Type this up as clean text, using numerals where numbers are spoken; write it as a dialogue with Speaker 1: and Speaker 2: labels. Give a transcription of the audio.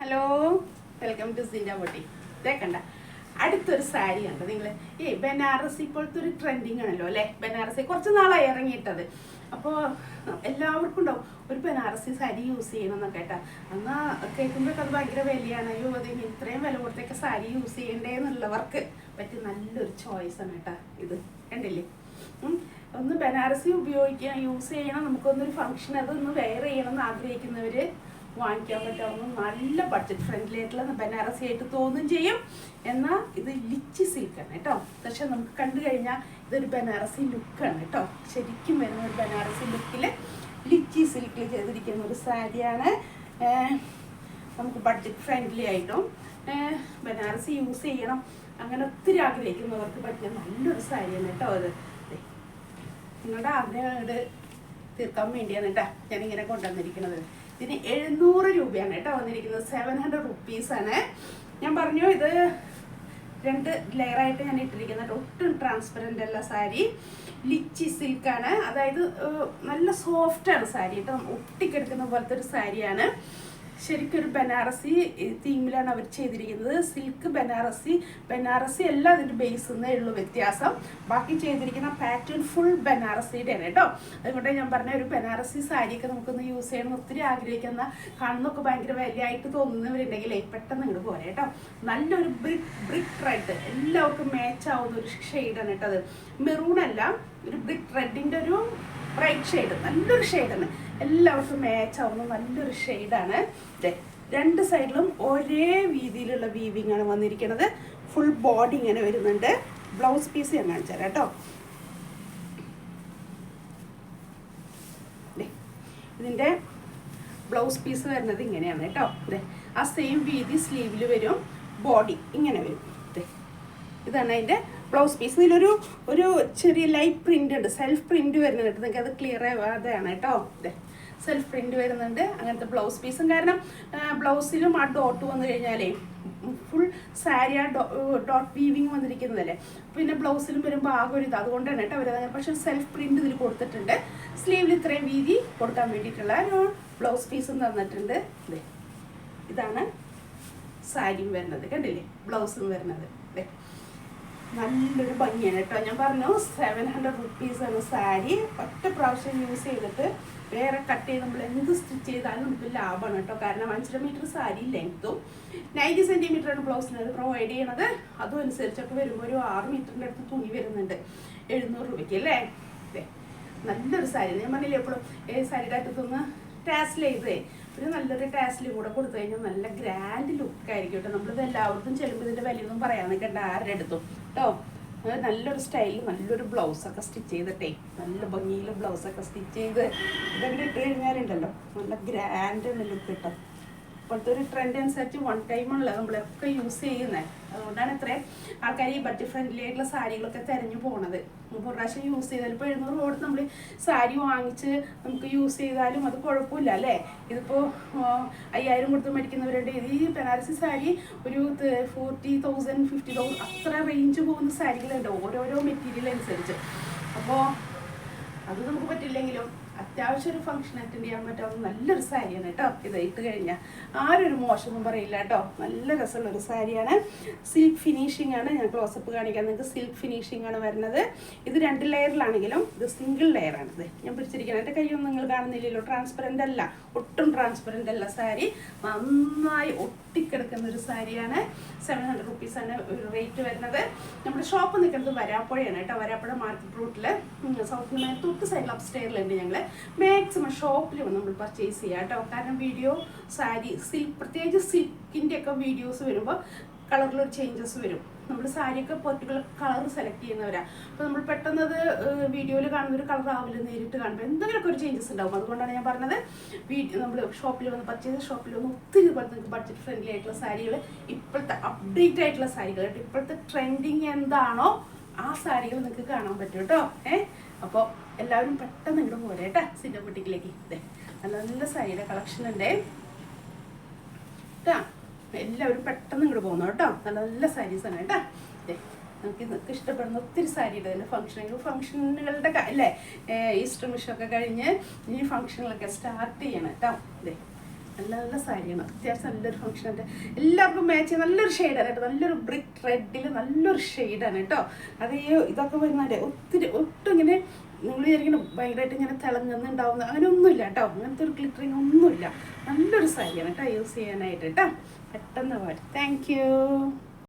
Speaker 1: Hello, welcome to Sinda ബോട്ടി. ഇതേക്കണ്ട അടുത്തൊരു സാരി കണ്ടോ നിങ്ങൾ? ബനാറസി ഇപ്പോഴത്തെ ഒരു ട്രെൻഡിങ് ആണല്ലോ അല്ലേ? ബനാറസി കുറച്ച് നാളായി ഇറങ്ങിയിട്ടത്. അപ്പോൾ എല്ലാവർക്കും ഉണ്ടാവും ഒരു ബനാറസി സാരി യൂസ് ചെയ്യണം എന്നൊക്കെ കേട്ടാ. എന്നാൽ കേൾക്കുമ്പോഴൊക്കെ അത് ഭയങ്കര വിലയാണ്. അയ്യോ അത് ഇത്രയും വില കൊടുത്തേക്ക് സാരി യൂസ് ചെയ്യണ്ടേ എന്നുള്ളവർക്ക് പറ്റിയ നല്ലൊരു ചോയ്സാണ് കേട്ടാ ഇത്. കണ്ടില്ലേ? ഒന്ന് ബനാറസി ഉപയോഗിക്കാൻ യൂസ് ചെയ്യണം, നമുക്കൊന്നൊരു ഫംഗ്ഷൻ അതൊന്ന് വെയർ ചെയ്യണം എന്ന് ആഗ്രഹിക്കുന്നവർ വാങ്ങിക്കാൻ പറ്റാവുന്ന നല്ല ബഡ്ജറ്റ് ഫ്രണ്ട്ലി ആയിട്ടുള്ള ബനാറസി ആയിട്ട് തോന്നും ചെയ്യും. എന്നാൽ ഇത് ലിച്ചി സിൽക്കാണ് കേട്ടോ. പക്ഷെ നമുക്ക് കണ്ടു കഴിഞ്ഞാൽ ഇതൊരു ബനാറസി ലുക്കാണ് കേട്ടോ. ശരിക്കും വരുന്ന ഒരു ബനാറസി ലുക്കിൽ ലിച്ചി സിൽക്കിൽ ചെയ്തിരിക്കുന്ന ഒരു സാരിയാണ്. നമുക്ക് ബഡ്ജറ്റ് ഫ്രണ്ട്ലി ആയിട്ടും ബനാറസി യൂസ് ചെയ്യണം അങ്ങനെ ഒത്തിരി ആഗ്രഹിക്കുന്നവർക്ക് പറ്റിയ നല്ലൊരു സാരിയാണ് കേട്ടോ. അത് നിങ്ങളുടെ ആഗ്രഹങ്ങൾ തീർക്കാൻ വേണ്ടിയാണ് കേട്ടോ ഞാനിങ്ങനെ കൊണ്ടുവന്നിരിക്കുന്നത്. ഇതിന് 700 രൂപയാണ് കേട്ടോ വന്നിരിക്കുന്നത്. 700 റുപ്പീസാണ്. ഞാൻ പറഞ്ഞു ഇത് 2 ലെയറായിട്ട് ഞാൻ ഇട്ടിരിക്കുന്നത്. ഒട്ടും ട്രാൻസ്പെറൻ്റ് അല്ല സാരി. ലിച്ചി സിൽക്കാണ്, അതായത് നല്ല സോഫ്റ്റാണ് സാരി കേട്ടോ. ഒട്ടിക്കെടുക്കുന്ന പോലത്തെ ഒരു സാരിയാണ്. ശരിക്കും ഒരു ബനാറസി തീമിലാണ് അവർ ചെയ്തിരിക്കുന്നത്. സിൽക്ക് ബനാറസി അല്ല അതിൻ്റെ ബേസ് എന്നേ ഉള്ളൂ വ്യത്യാസം. ബാക്കി ചെയ്തിരിക്കുന്ന പാറ്റേൺ ഫുൾ ബനാറസിയുടെയാണ് കേട്ടോ. അതുകൊണ്ട് ഞാൻ പറഞ്ഞ ഒരു ബനാറസി സാരിയൊക്കെ നമുക്കൊന്ന് യൂസ് ചെയ്യണം ഒത്തിരി ആഗ്രഹിക്കുന്ന, കാണുന്നൊക്കെ ഭയങ്കര വിലയായിട്ട് തോന്നുന്നവരുണ്ടെങ്കിലേ പെട്ടെന്ന് ഇങ്ങോട്ട് പോരെ കേട്ടോ. നല്ലൊരു ബ്രിക്ക് റെഡ് എല്ലാവർക്കും മാച്ച് ആവുന്ന ഒരു ഷെയ്ഡാണ് കേട്ടോ. അത് മെറൂൺ അല്ല, ഒരു ബ്രിക്ക് റെഡിൻ്റെ ഒരു ബ്രൈറ്റ് ഷെയ്ഡ്, നല്ലൊരു ഷെയ്ഡാണ്. എല്ലാവർക്കും മാച്ച് ആവുന്ന നല്ലൊരു ഷെയ്ഡാണ്. 2 സൈഡിലും ഒരേ രീതിയിലുള്ള വീവിങ് ആണ് വന്നിരിക്കുന്നത്. ഫുൾ ബോഡി ഇങ്ങനെ വരുന്നുണ്ട്. ബ്ലൗസ് പീസ് ഞാൻ കാണിച്ചു തരാം കേട്ടോ. ഇതിൻ്റെ ബ്ലൗസ് പീസ് വരുന്നത് ഇങ്ങനെയാണ് കേട്ടോ. ആ സെയിം വീതി സ്ലീവിൽ വരും, ബോഡി ഇങ്ങനെ വരും. ഇതാണ് അതിൻ്റെ ബ്ലൗസ് പീസ്. ഇതിലൊരു ചെറിയ ലൈറ്റ് പ്രിൻ്റ് ഉണ്ട്, സെൽഫ് പ്രിൻ്റ് വരുന്നുണ്ട്. നിങ്ങൾക്ക് അത് ക്ലിയർ ആവാതെയാണ് കേട്ടോ. സെൽഫ് പ്രിൻ്റ് വരുന്നുണ്ട് അങ്ങനത്തെ ബ്ലൗസ് പീസും. കാരണം ബ്ലൗസിലും ആ ഡോട്ട് വന്നു കഴിഞ്ഞാലേ ഫുൾ സാരി ആ ഡോട്ട് വീവിങ് വന്നിരിക്കുന്നതല്ലേ, പിന്നെ ബ്ലൗസിലും വരുമ്പോൾ ആകെ ഒരു ഇത്. അതുകൊണ്ടാണ് കേട്ടോ അവരത്. പക്ഷെ സെൽഫ് പ്രിൻ്റ് ഇതിൽ കൊടുത്തിട്ടുണ്ട്. സ്ലീവിൽ ഇത്രയും വീതി കൊടുക്കാൻ വേണ്ടിയിട്ടുള്ള ഒരു ബ്ലൗസ് പീസും തന്നിട്ടുണ്ട്. ഇതാണ് സാരിയും വരുന്നത്, കണ്ടില്ലേ? ബ്ലൗസും വരുന്നത് നല്ലൊരു ഭംഗിയാണ് കേട്ടോ. ഞാൻ പറഞ്ഞു 700 റുപ്പീസാണ് സാരി. ഒറ്റ പ്രാവശ്യം യൂസ് ചെയ്തിട്ട് വേറെ കട്ട് ചെയ്ത് നമ്മൾ എന്ത് സ്റ്റിച്ച് ചെയ്താലും നമുക്ക് ലാഭമാണ് കേട്ടോ. കാരണം 5.5 മീറ്റർ സാരി ലെങ്ത്തും 90 സെൻറ്റിമീറ്ററാണ് ബ്ലൗസിന് അത് പ്രൊവൈഡ് ചെയ്യണത്. അതും അനുസരിച്ചൊക്കെ വരുമ്പോൾ ഒരു 6 മീറ്ററിൻ്റെ അടുത്ത് തുണി വരുന്നുണ്ട് 700 രൂപയ്ക്ക് അല്ലേ. നല്ലൊരു സാരി. ഞാൻ പറഞ്ഞില്ലേ എപ്പോഴും സാരിയുടെ അറ്റത്തൊന്ന് ടാസിൽ ചെയ്തേ ഒരു നല്ലൊരു ടാസിൽ കൂടെ കൊടുത്തു കഴിഞ്ഞാൽ നല്ല ഗ്രാൻഡ് ലുക്കായിരിക്കും കേട്ടോ. നമ്മളിത് എല്ലാവർക്കും ചെല്ലുമ്പോൾ ഇതിൻ്റെ വിലയൊന്നും പറയാൻ നിൽക്കണ്ട ആരുടെ അടുത്തും കേട്ടോ. നല്ലൊരു സ്റ്റൈലിൽ നല്ലൊരു ബ്ലൗസൊക്കെ സ്റ്റിച്ച് ചെയ്തിട്ടേ നല്ല ഭംഗിയിൽ ബ്ലൗസൊക്കെ സ്റ്റിച്ച് ചെയ്ത് ഇതൊക്കെ ഇട്ട് കഴിഞ്ഞാലുണ്ടല്ലോ നല്ല ഗ്രാൻഡ് ലുക്ക് കിട്ടും. ഇപ്പോഴത്തെ ഒരു ട്രെൻഡ് അനുസരിച്ച് വൺ ടൈമുള്ള നമ്മളൊക്കെ യൂസ് ചെയ്യുന്നത്. അതുകൊണ്ടാണ് ഇത്രയും ആൾക്കാർ ഈ ബഡ്ജറ്റ് ഫ്രണ്ട്ലി ആയിട്ടുള്ള സാരികളൊക്കെ തിരഞ്ഞു പോണത്. ഒരു പ്രാവശ്യം യൂസ് ചെയ്താൽ ഇപ്പോൾ 700 കൊടുത്ത് നമ്മൾ സാരി വാങ്ങിച്ച് നമുക്ക് യൂസ് ചെയ്താലും അത് കുഴപ്പമില്ല അല്ലേ. ഇതിപ്പോൾ 5000 കൊടുത്ത് മേടിക്കുന്നവരുണ്ട്. ഈ ബനാറസി സാരി ഒരു 40,000 50,000 അത്ര റേഞ്ച് പോകുന്ന സാരികളുണ്ട് ഓരോരോ മെറ്റീരിയൽ അനുസരിച്ച്. അപ്പോൾ അത് നമുക്ക് പറ്റില്ലെങ്കിലും അത്യാവശ്യം ഒരു ഫംഗ്ഷൻ അറ്റൻഡ് ചെയ്യാൻ പറ്റാവുന്ന നല്ലൊരു സാരിയാണ് കേട്ടോ. ഇത് ഇട്ട് കഴിഞ്ഞാൽ ആരും ഒരു മോശമൊന്നും പറയില്ല കേട്ടോ. നല്ല രസമുള്ളൊരു സാരിയാണ്. സിൽക്ക് ഫിനിഷിംഗ് ആണ്. ഞാൻ ക്ലോസപ്പ് കാണിക്കാൻ നിങ്ങൾക്ക് സിൽക്ക് ഫിനിഷിംഗ് ആണ് വരുന്നത്. ഇത് 2 ലെയറിലാണെങ്കിലും ഇത് സിംഗിൾ ലെയറാണ്. ഇത് ഞാൻ പിടിച്ചിരിക്കുന്നത് എൻ്റെ കൈയൊന്നും നിങ്ങൾ കാണുന്നില്ലല്ലോ. ട്രാൻസ്പെറൻ്റ് അല്ല, ഒട്ടും ട്രാൻസ്പെറൻ്റ് അല്ല സാരി. നന്നായി ഒട്ടിക്കിടക്കുന്ന ഒരു സാരിയാണ്. 700 റുപ്പീസാണ് ഒരു റേറ്റ് വരുന്നത്. നമ്മുടെ ഷോപ്പ് നിൽക്കുന്നത് വരാപ്പുഴയാണ് കേട്ടോ. വരാപ്പുഴ മാർക്കറ്റ് റൂട്ടിൽ സൗത്ത് മൈൻ തൊട്ട് സൈഡിൽ അപ്സ്റ്റെയറിലുണ്ട്. ഞങ്ങൾ മാക്സിമം ഷോപ്പിൽ നമ്മൾ പർച്ചേസ് ചെയ്യുക കേട്ടോ. കാരണം വീഡിയോ സാരി സിൽക്ക് പ്രത്യേകിച്ച് സിൽക്കിൻ്റെ ഒക്കെ വീഡിയോസ് വരുമ്പോൾ കളറിലൊരു ചേഞ്ചസ് വരും. നമ്മൾ സാരിയൊക്കെ പെർട്ടിക്കുലർ കളർ സെലക്ട് ചെയ്യുന്നവരാണ്. അപ്പോൾ നമ്മൾ പെട്ടെന്ന് അത് വീഡിയോയിൽ കാണുന്ന ഒരു കളർ ആവില്ല, നേരിട്ട് കാണുമ്പോൾ എന്തെങ്കിലുമൊക്കെ ഒരു ചേഞ്ചസ് ഉണ്ടാവും. അതുകൊണ്ടാണ് ഞാൻ പറഞ്ഞത് നമ്മൾ ഷോപ്പിൽ വന്ന് പർച്ചേസ് ഷോപ്പിൽ വന്ന് ഒത്തിരി പോലെ നിങ്ങൾക്ക് ബഡ്ജറ്റ് ഫ്രണ്ട്ലി ആയിട്ടുള്ള സാരികൾ, ഇപ്പോഴത്തെ അപ്ഡേറ്റ് ആയിട്ടുള്ള സാരികൾ, ഇപ്പോഴത്തെ ട്രെൻഡിങ് എന്താണോ ആ സാരികൾ നിങ്ങൾക്ക് കാണാൻ പറ്റും കേട്ടോ. അപ്പോൾ എല്ലാവരും പെട്ടെന്ന് ഇങ്ങോട്ട് പോരെ കേട്ടോ സിൻഡ ബൊട്ടിക്കിലേക്ക്. നല്ല നല്ല സാരിയുടെ കളക്ഷൻ ഉണ്ട് കേട്ടോ. എല്ലാവരും പെട്ടെന്ന് ഇങ്ങോട്ട് പോകുന്നു കേട്ടോ. നല്ല നല്ല സാരീസാണ് കേട്ടോ. നിങ്ങൾക്ക് ഇഷ്ടപ്പെടുന്ന ഒത്തിരി സാരി ഉണ്ട്. ഫംഗ്ഷനുകളുടെ അല്ലേ ഈസ്റ്റർ വിഷൊക്കെ കഴിഞ്ഞ് ഇനി ഫംഗ്ഷനുകളൊക്കെ സ്റ്റാർട്ട് ചെയ്യണം കേട്ടോ. നല്ല നല്ല സാരിയാണ്, അത്യാവശ്യം നല്ലൊരു ഫംഗ്ഷനുണ്ട്, എല്ലാവർക്കും മാച്ച് ചെയ്ത് നല്ലൊരു ഷെയ്ഡാണ് കേട്ടോ, നല്ലൊരു ബ്രിക്ക് റെഡിൽ നല്ലൊരു ഷെയ്ഡാണ് കേട്ടോ. അതേ ഇതൊക്കെ വരുന്നതേ ഒട്ടും ഇങ്ങനെ നിങ്ങൾ വിചാരിക്കണം ഭയങ്കരമായിട്ട് ഇങ്ങനെ തിളങ്ങുന്നുണ്ടാവുന്ന അങ്ങനെയൊന്നുമില്ല കേട്ടോ, അങ്ങനത്തെ ഒരു ഗ്ലിറ്ററിങ് ഒന്നുമില്ല. നല്ലൊരു സാരിയാണ് കേട്ടോ യൂസ് ചെയ്യാനായിട്ട് കേട്ടോ. പെട്ടെന്ന് പാടി. Thank you.